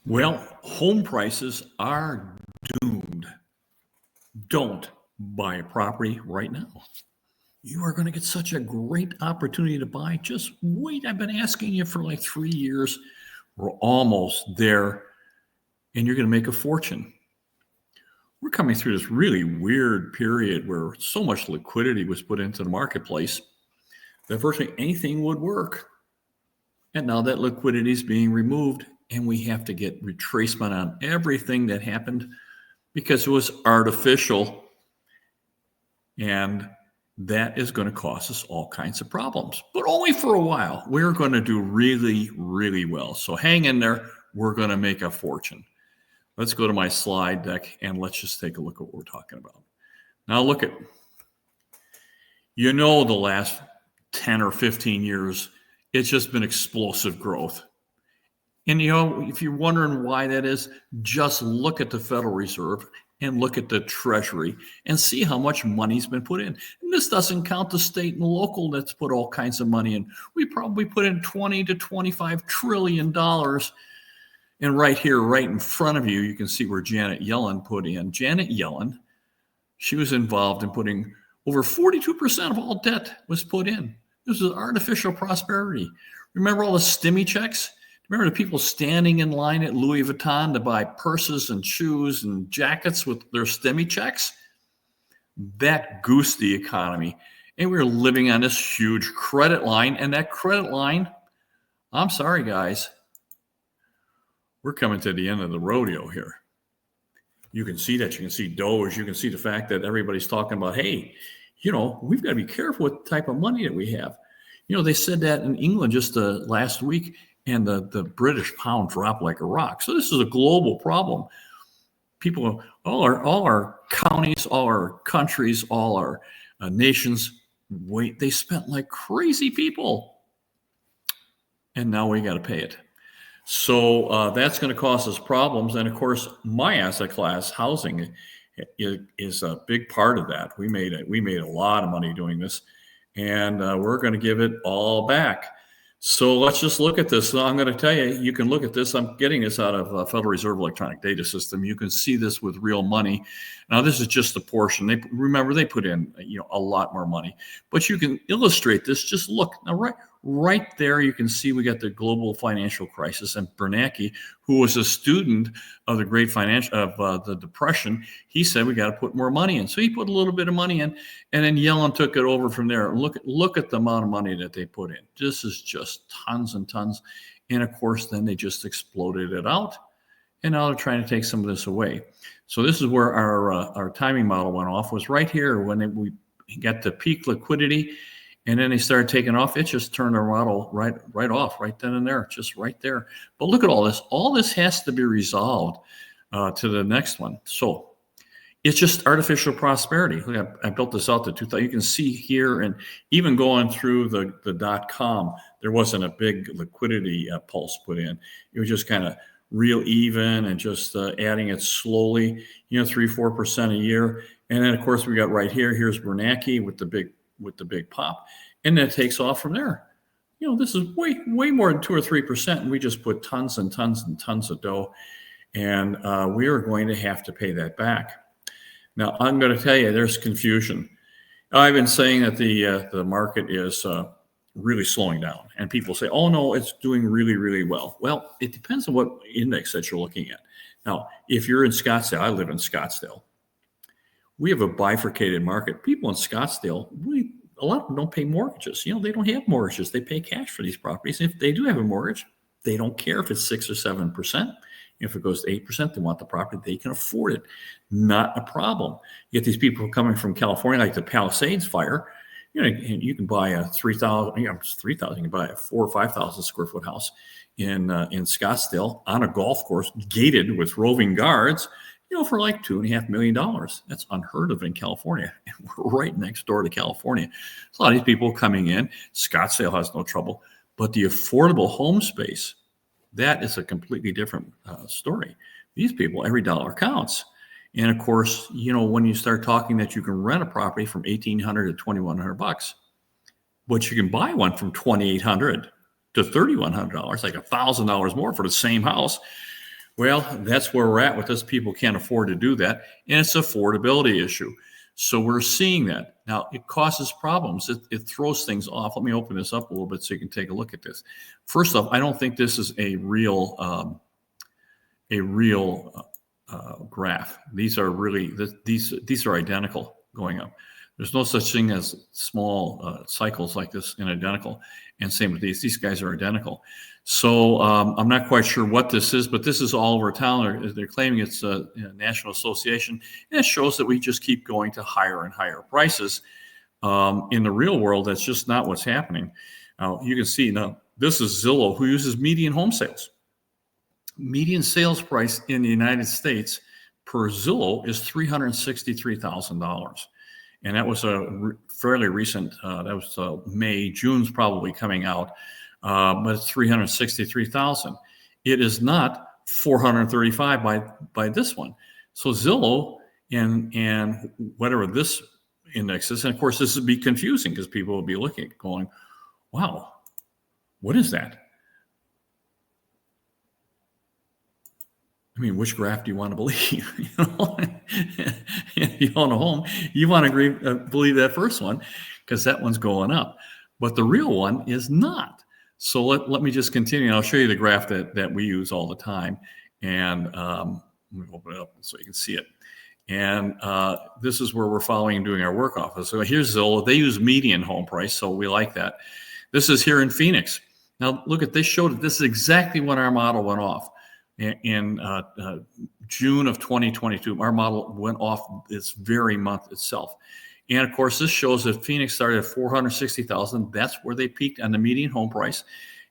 Well, home prices are doomed. Don't buy a property right now. You are going to get such a great opportunity to buy. Just wait. I've been asking you for like 3 years. We're almost there, and you're going to make a fortune. We're coming through this really weird period where so much liquidity was put into the marketplace that virtually anything would work. And now that liquidity is being removed, and we have to get retracement on everything that happened because it was artificial. And that is going to cause us all kinds of problems, but only for a while. We're going to do really, really well. So hang in there. We're going to make a fortune. Let's go to my slide deck and let's just take a look at what we're talking about. Now look at, the last 10 or 15 years, it's just been explosive growth. And, if you're wondering why that is, just look at the Federal Reserve and look at the Treasury and see how much money's been put in. And this doesn't count the state and local that's put all kinds of money in. We probably put in $20 to $25 trillion. And right here, right in front of you, you can see where Janet Yellen put in. Janet Yellen, she was involved in putting over 42% of all debt was put in. This is artificial prosperity. Remember all the stimmy checks? Remember the people standing in line at Louis Vuitton to buy purses and shoes and jackets with their stimmy checks? That goosed the economy. And we were living on this huge credit line. And that credit line, I'm sorry, guys, we're coming to the end of the rodeo here. You can see that. You can see Doge. You can see the fact that everybody's talking about, hey, we've got to be careful with the type of money that we have. They said that in England just last week. And the British pound dropped like a rock. So this is a global problem. People, all our counties, all our countries, all our nations, they spent like crazy people. And now we got to pay it. So that's going to cause us problems. And of course, my asset class, housing, is a big part of that. We made a lot of money doing this, and we're going to give it all back. So let's just look at this. Now, I'm going to tell you, you can look at this. I'm getting this out of Federal Reserve Electronic Data System. You can see this with real money. Now, this is just a portion. They put in a lot more money, but you can illustrate this. Just look now, right there. You can see we got the global financial crisis, and Bernanke, who was a student of the great the Depression, he said we got to put more money in. So he put a little bit of money in, and then Yellen took it over from there. Look at the amount of money that they put in. This is just tons and tons. And of course, then they just exploded it out. And now they're trying to take some of this away. So this is where our timing model went off, was right here when we got the peak liquidity. And then they started taking off. It just turned our model right off, right then and there, just right there. But look at all this. All this has to be resolved to the next one. So it's just artificial prosperity. Look, I built this out to 2000. You can see here, and even going through the .com, there wasn't a big liquidity pulse put in. It was just kind of real even and just adding it slowly, 3-4% a year. And then of course we got right here. Here's Bernanke with the big pop, and then it takes off from there. This is way more than 2 or 3%, and we just put tons and tons and tons of dough, and we are going to have to pay that back. Now, I'm going to tell you, there's confusion. I've been saying that the market is really slowing down, and people say, oh no, it's doing really, really well. Well, it depends on what index that you're looking at. Now, if you're in Scottsdale, I live in Scottsdale. We have a bifurcated market. People in Scottsdale, a lot of them don't pay mortgages. They don't have mortgages. They pay cash for these properties. If they do have a mortgage, they don't care if it's 6 or 7%. If it goes to 8%, they want the property. They can afford it. Not a problem. You get these people coming from California, like the Palisades fire. You can buy a 3,000. You can buy a 4,000 or 5,000 square foot house in Scottsdale on a golf course, gated with roving guards, for like $2.5 million. That's unheard of in California. And we're right next door to California. So a lot of these people coming in. Scottsdale has no trouble, but the affordable home space, that is a completely different story. These people, every dollar counts. And of course, when you start talking that you can rent a property from $1,800 to $2,100, but you can buy one from $2,800 to $3,100, like $1,000 more for the same house. Well, that's where we're at with this. People can't afford to do that, and it's an affordability issue. So we're seeing that. Now, it causes problems. It throws things off. Let me open this up a little bit so you can take a look at this. First off, I don't think this is a real graph. These are really these are identical going up. There's no such thing as small cycles like this in identical. And same with these. These guys are identical. So I'm not quite sure what this is, but this is all over town. They're claiming it's a national association. And it shows that we just keep going to higher and higher prices. In the real world, that's just not what's happening. Now, you can see now, this is Zillow, who uses median home sales. Median sales price in the United States per Zillow is $363,000. And that was a fairly recent, that was May. June's probably coming out, but it's 363,000. It is not 435 by this one. So Zillow and whatever this index is, and of course this would be confusing because people will be looking at going, wow, what is that? I mean, which graph do you want to believe? You own a home, you want to believe that first one because that one's going up, but the real one is not. So let me just continue. I'll show you the graph that we use all the time, and let me open it up so you can see it. And this is where we're following and doing our work off of. So here's Zillow. They use median home price, so we like that. This is here in Phoenix. Now look at this. Showed that this is exactly when our model went off. In June of 2022, our model went off this very month itself. And of course, this shows that Phoenix started at 460,000. That's where they peaked on the median home price.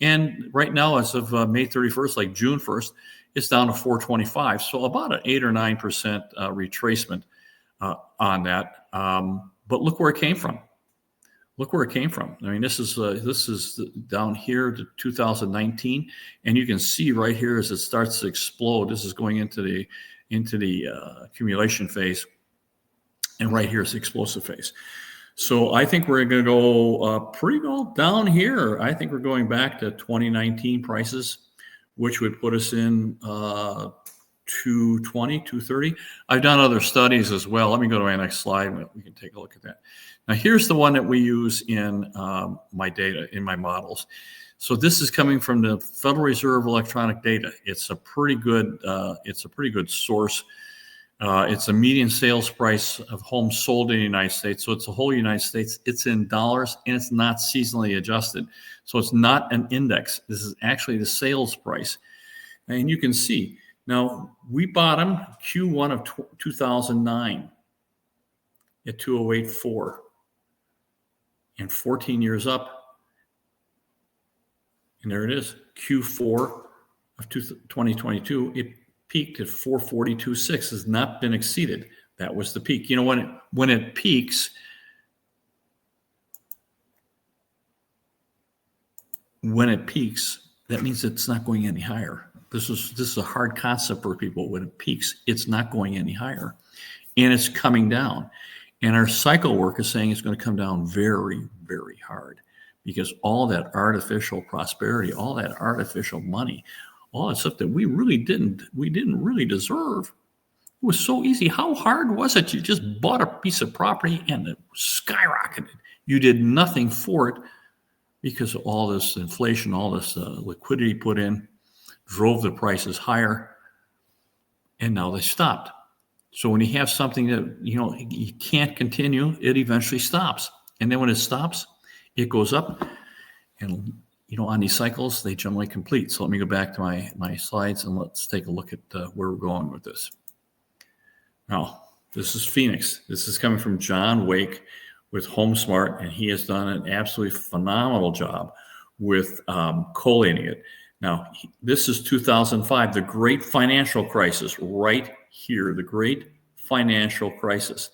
And right now, as of May 31st, like June 1st, it's down to 425. So about an 8 or 9% retracement on that. But look where it came from. Look where it came from. I mean, this is down here to 2019, and you can see right here as it starts to explode. This is going into the accumulation phase, and right here is the explosive phase. So I think we're going to go pretty well down here. I think we're going back to 2019 prices, which would put us in 220, 230. I've done other studies as well. Let me go to my next slide. We can take a look at that. Now, here's the one that we use in my data, in my models. So this is coming from the Federal Reserve electronic data. It's a pretty good source. It's a median sales price of homes sold in the United States. So it's the whole United States. It's in dollars, and it's not seasonally adjusted. So it's not an index. This is actually the sales price. And you can see, now we bottomed Q1 of 2009 at 2084. And 14 years up, and there it is, Q4 of 2022, it peaked at 442.6, has not been exceeded. That was the peak. You know, when it peaks, that means it's not going any higher. This is a hard concept for people. When it peaks, it's not going any higher, and it's coming down. And our cycle work is saying it's going to come down very, very hard because all that artificial prosperity, all that artificial money, all that stuff that we didn't really deserve. It was so easy. How hard was it? You just bought a piece of property and it skyrocketed. You did nothing for it because of all this inflation, all this liquidity put in, drove the prices higher, and now they stopped. So when you have something that, you can't continue, it eventually stops. And then when it stops, it goes up. And, on these cycles, they generally complete. So let me go back to my slides and let's take a look at where we're going with this. Now, this is Phoenix. This is coming from John Wake with HomeSmart, and he has done an absolutely phenomenal job with collating it. Now, this is 2005, the great financial crisis, right here, the great financial crisis.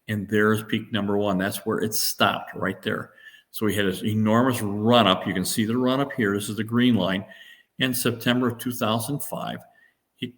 And there's peak number one. That's where it stopped right there. So we had this enormous run up. You can see the run up here. This is the green line. In September of 2005, it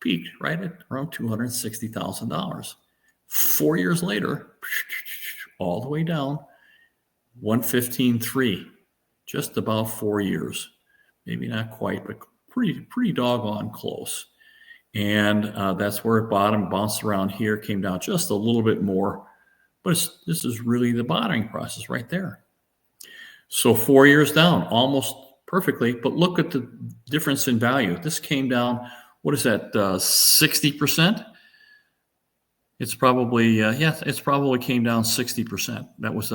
peaked right at around $260,000. 4 years later, all the way down, 115.3, just about 4 years. Maybe not quite, but pretty doggone close. And that's where it bottomed, bounced around here, came down just a little bit more. But this is really the bottoming process right there. So 4 years down, almost perfectly. But look at the difference in value. This came down, what is that, 60%? It's probably, it's probably came down 60%. That was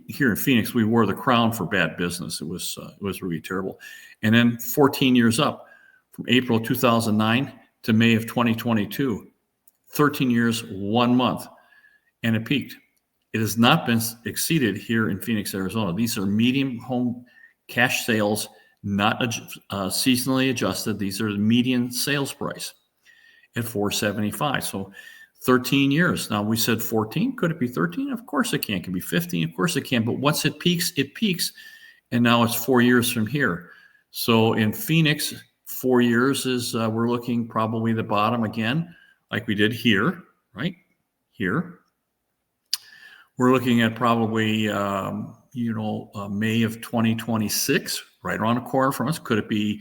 here in Phoenix, we wore the crown for bad business. It was really terrible. And then 14 years up, from April 2009 to May of 2022, 13 years, 1 month, and it peaked. It has not been exceeded here in Phoenix, Arizona. These are median home cash sales, not seasonally adjusted. These are the median sales price at $475. So 13 years. Now we said 14. Could it be 13? Of course it can. It can be 15. Of course it can. But once it peaks, it peaks. And now it's 4 years from here. So in Phoenix, 4 years is we're looking probably the bottom again, like we did here, right? Here. We're looking at probably, May of 2026, right around the corner from us. Could it be,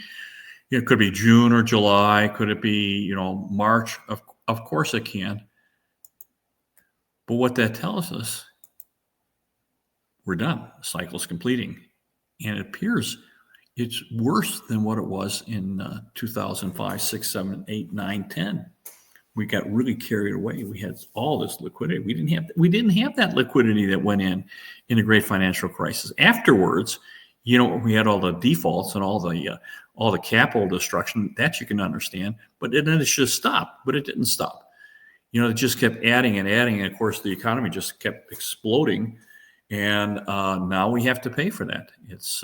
it could be June or July? Could it be, March? Of course it can. But what that tells us, we're done. The cycle's completing. And it appears it's worse than what it was in 2005, 6, 7, 8, 9, 10. We got really carried away. We had all this liquidity. We didn't have that liquidity that went in the great financial crisis. Afterwards, we had all the defaults and all the capital destruction that you can understand. But then it just stopped. But it didn't stop. It just kept adding and adding. And of course, the economy just kept exploding. And now we have to pay for that. It's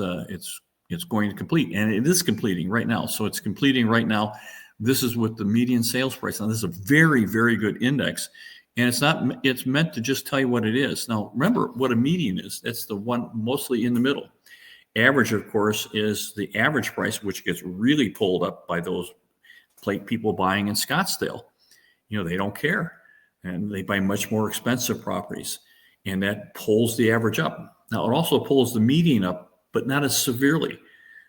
going to complete, and it is completing right now. So it's completing right now. This is with the median sales price. Now, this is a very, very good index, and it's meant to just tell you what it is. Now, remember what a median is. That's the one mostly in the middle. Average, of course, is the average price, which gets really pulled up by those people buying in Scottsdale. They don't care, and they buy much more expensive properties, and that pulls the average up. Now, it also pulls the median up, but not as severely.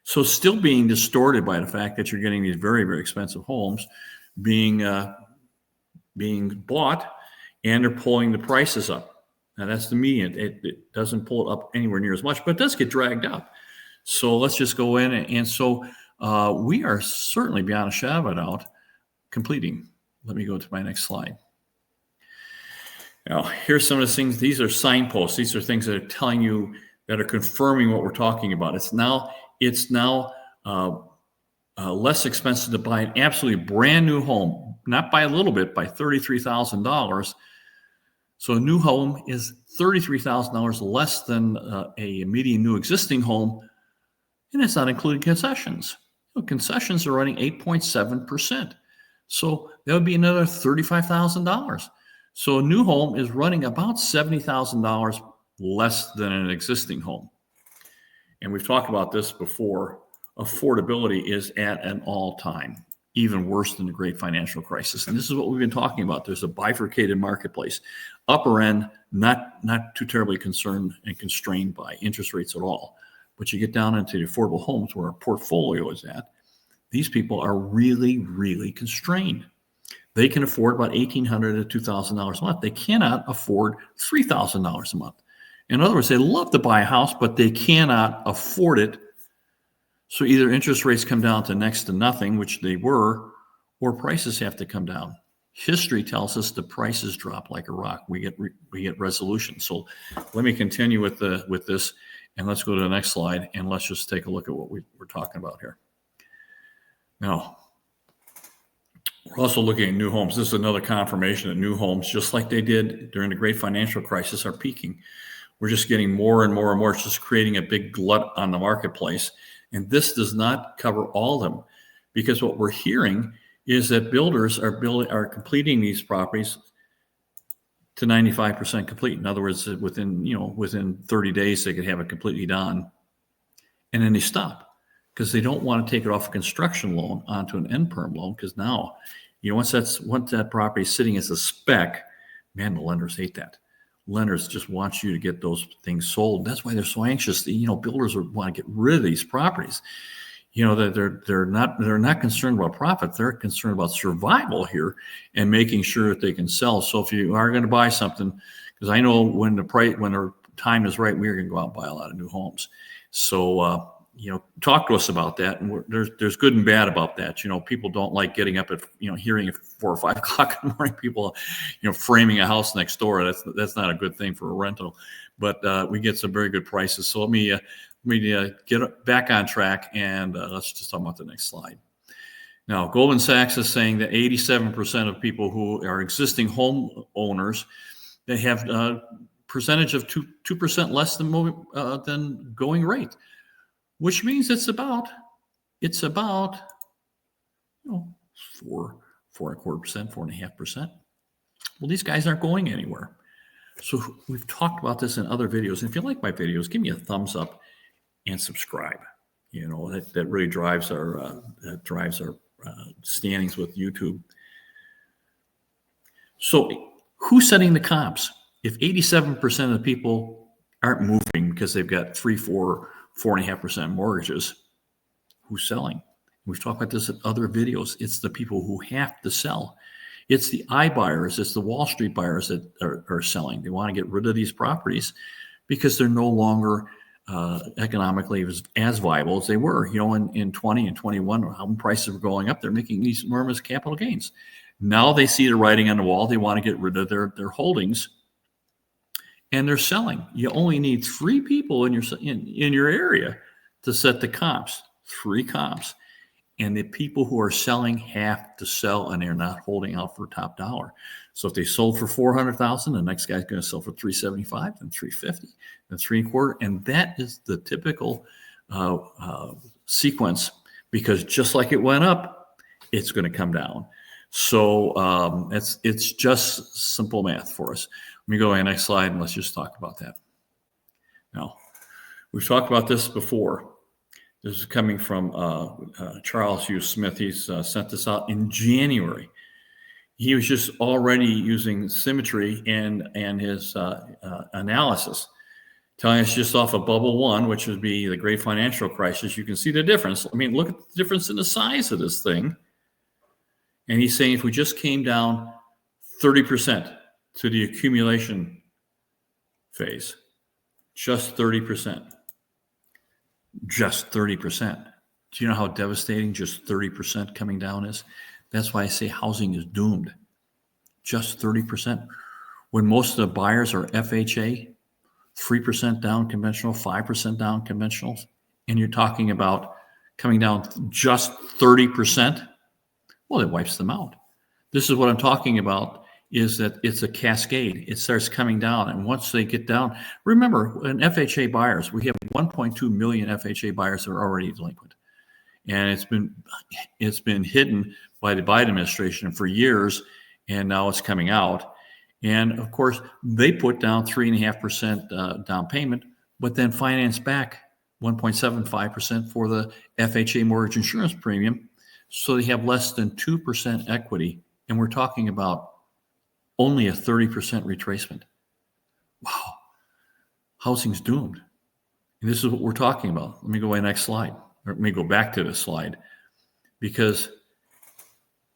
So still being distorted by the fact that you're getting these very, very expensive homes being bought, and they're pulling the prices up. Now that's the median. It doesn't pull it up anywhere near as much, but it does get dragged up. So let's just go in. And so we are certainly beyond a shadow of a doubt completing. Let me go to my next slide. Now, here's some of the things. These are signposts. These are things that are telling you, that are confirming what we're talking about. It's now less expensive to buy an absolutely brand new home, not by a little bit, by $33,000. So a new home is $33,000 less than a median new existing home, and it's not including concessions. Concessions are running 8.7%. So that would be another $35,000. So a new home is running about $70,000 less than an existing home. And we've talked about this before. Affordability is at an all-time, even worse than the great financial crisis. And this is what we've been talking about. There's a bifurcated marketplace. Upper end, not too terribly concerned and constrained by interest rates at all. But you get down into the affordable homes where our portfolio is at, these people are really, really constrained. They can afford about $1,800 to $2,000 a month. They cannot afford $3,000 a month. In other words, they love to buy a house, but they cannot afford it. So either interest rates come down to next to nothing, which they were, or prices have to come down. History tells us the prices drop like a rock. We get resolution. So let me continue with this, and let's go to the next slide, and let's just take a look at what we're talking about here. Now, we're also looking at new homes. This is another confirmation that new homes, just like they did during the great financial crisis, are peaking. We're just getting more and more and more. It's just creating a big glut on the marketplace. And this does not cover all of them, because what we're hearing is that builders are completing these properties to 95% complete. In other words, within 30 days, they could have it completely done. And then they stop because they don't want to take it off a construction loan onto an NPERM loan, because now, once that property is sitting as a spec, man, the lenders hate that. Lenders just want you to get those things sold. That's why they're so anxious. Builders want to get rid of these properties. they're not concerned about profit. They're concerned about survival here and making sure that they can sell. So if you are going to buy something, because I know when the time is right, we're going to go out and buy a lot of new homes. So talk to us about that. And there's good and bad about that. People don't like getting up at hearing at 4 or 5 o'clock in the morning people framing a house next door. That's not a good thing for a rental. But we get some very good prices. So let me get back on track, and let's just talk about the next slide. Now, Goldman Sachs is saying that 87% of people who are existing homeowners, they have a percentage of 2% less than going rate, which means it's about 4.25%, 4.5%. Well, these guys aren't going anywhere. So we've talked about this in other videos. And if you like my videos, give me a thumbs up and subscribe. That really drives our standings with YouTube. So who's setting the comps? If 87% of the people aren't moving because they've got 4.5% mortgages, who's selling? We've talked about this in other videos. It's the people who have to sell. It's the iBuyers, it's the Wall Street buyers that are selling. They want to get rid of these properties because they're no longer economically as viable as they were. In 20 and 21, home prices were going up. They're making these enormous capital gains. Now they see the writing on the wall. They want to get rid of their holdings, and they're selling. You only need 3 people in your area to set the comps. 3 comps. And the people who are selling have to sell, and they're not holding out for top dollar. So if they sold for $400,000, the next guy's going to sell for $375, then $350, then $325, and that is the typical sequence. Because just like it went up, it's going to come down. So it's just simple math for us. Let me go to the next slide and let's just talk about that. Now, we've talked about this before. This is coming from Charles Hugh Smith. He's sent this out in January. He was just already using symmetry and his analysis, telling us just off of bubble 1, which would be the great financial crisis. You can see the difference. I mean, look at the difference in the size of this thing. And he's saying if we just came down 30% to the accumulation phase, just 30%. Just 30%. Do you know how devastating just 30% coming down is? That's why I say housing is doomed. Just 30%. When most of the buyers are FHA, 3% down conventional, 5% down conventionals, and you're talking about coming down just 30%, well, it wipes them out. This is what I'm talking about, is that it's a cascade. It starts coming down, and once they get down, remember, in FHA buyers, we have 1.2 million FHA buyers that are already delinquent, and it's been hidden by the Biden administration for years, and now it's coming out. And of course, they put down 3.5% down payment, but then finance back 1.75% for the FHA mortgage insurance premium, so they have less than 2% equity, and we're talking about only a 30% retracement. Wow. Housing's doomed. And this is what we're talking about. Let me go to the next slide. Or let me go back to this slide. Because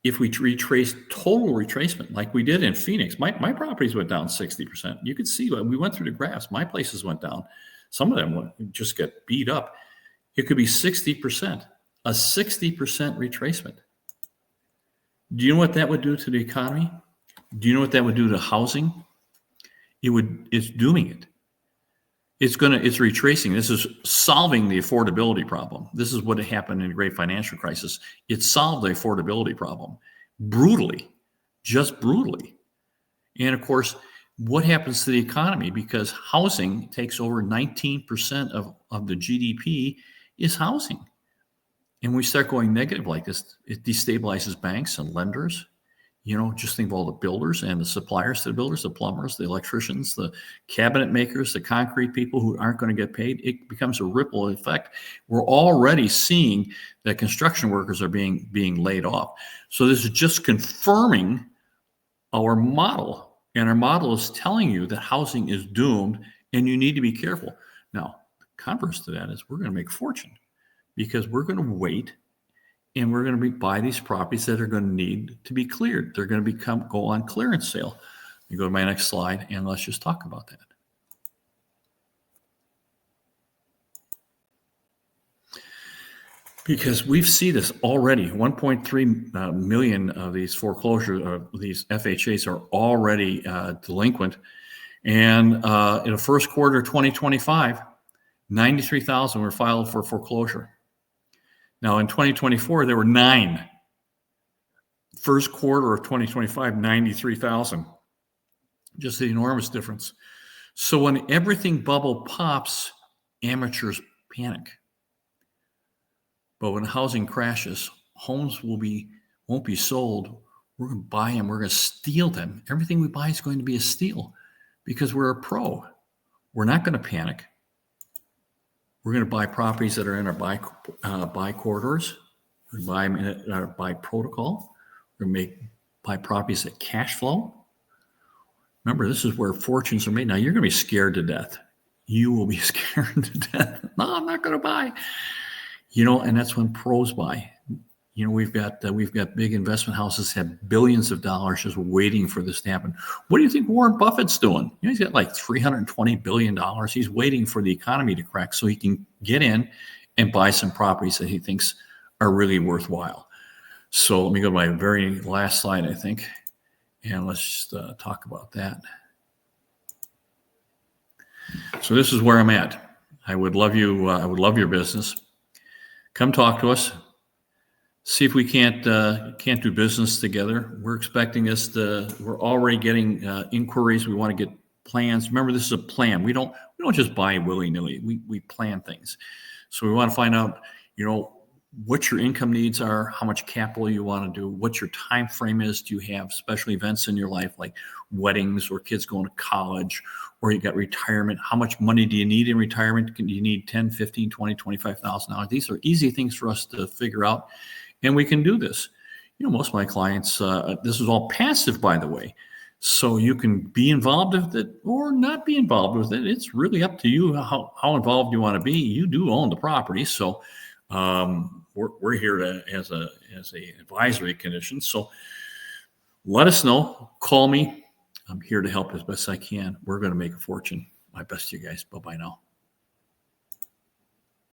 if we retrace total retracement, like we did in Phoenix, my properties went down 60%. You could see, we went through the graphs. My places went down. Some of them just get beat up. It could be 60%, a 60% retracement. Do you know what that would do to the economy? Do you know what that would do to housing? It's dooming it. It's retracing. This is solving the affordability problem. This is what happened in the great financial crisis. It solved the affordability problem brutally, just brutally. And of course, what happens to the economy? Because housing takes over 19% of the GDP is housing. And we start going negative like this, it destabilizes banks and lenders. Just think of all the builders and the suppliers to the builders, the plumbers, the electricians, the cabinet makers, the concrete people who aren't going to get paid. It becomes a ripple effect. We're already seeing that construction workers are being laid off. So this is just confirming our model. And our model is telling you that housing is doomed and you need to be careful. Now, the converse to that is we're going to make a fortune, because we're going to wait and we're going to buy these properties that are going to need to be cleared. They're going to go on clearance sale. You go to my next slide and let's just talk about that. Because we see this already, 1.3 million of these foreclosures, these FHAs are already delinquent. And in the first quarter of 2025, 93,000 were filed for foreclosure. Now in 2024, there were 9. First quarter of 2025, 93,000. Just an enormous difference. So when everything bubble pops, amateurs panic. But when housing crashes, homes won't be sold. We're going to buy them. We're going to steal them. Everything we buy is going to be a steal because we're a pro. We're not going to panic. We're going to buy properties that are in our buy corridors. We're going to buy them in our buy protocol. We're going to buy properties that cash flow. Remember, this is where fortunes are made. Now, you're going to be scared to death. You will be scared to death. No, I'm not going to buy. And that's when pros buy. We've got big investment houses have billions of dollars just waiting for this to happen. What do you think Warren Buffett's doing? He's got like $320 billion. He's waiting for the economy to crack so he can get in and buy some properties that he thinks are really worthwhile. So let me go to my very last slide, I think, and let's just talk about that. So this is where I'm at. I would love you. I would love your business. Come talk to us. See if we can't do business together. We're expecting this. We're already getting inquiries. We want to get plans. Remember, this is a plan. We don't just buy willy-nilly. We plan things. So we want to find out, what your income needs are, how much capital you want to do, what your time frame is. Do you have special events in your life like weddings or kids going to college, or you got retirement? How much money do you need in retirement? Do you need 10, 15, 20, $25,000? These are easy things for us to figure out, and we can do this. Most of my clients, this is all passive, by the way. So you can be involved with it or not be involved with it. It's really up to you how involved you want to be. You do own the property, so we're here as a advisory condition. So let us know. Call me. I'm here to help as best I can. We're going to make a fortune. My best to you guys. Bye-bye now.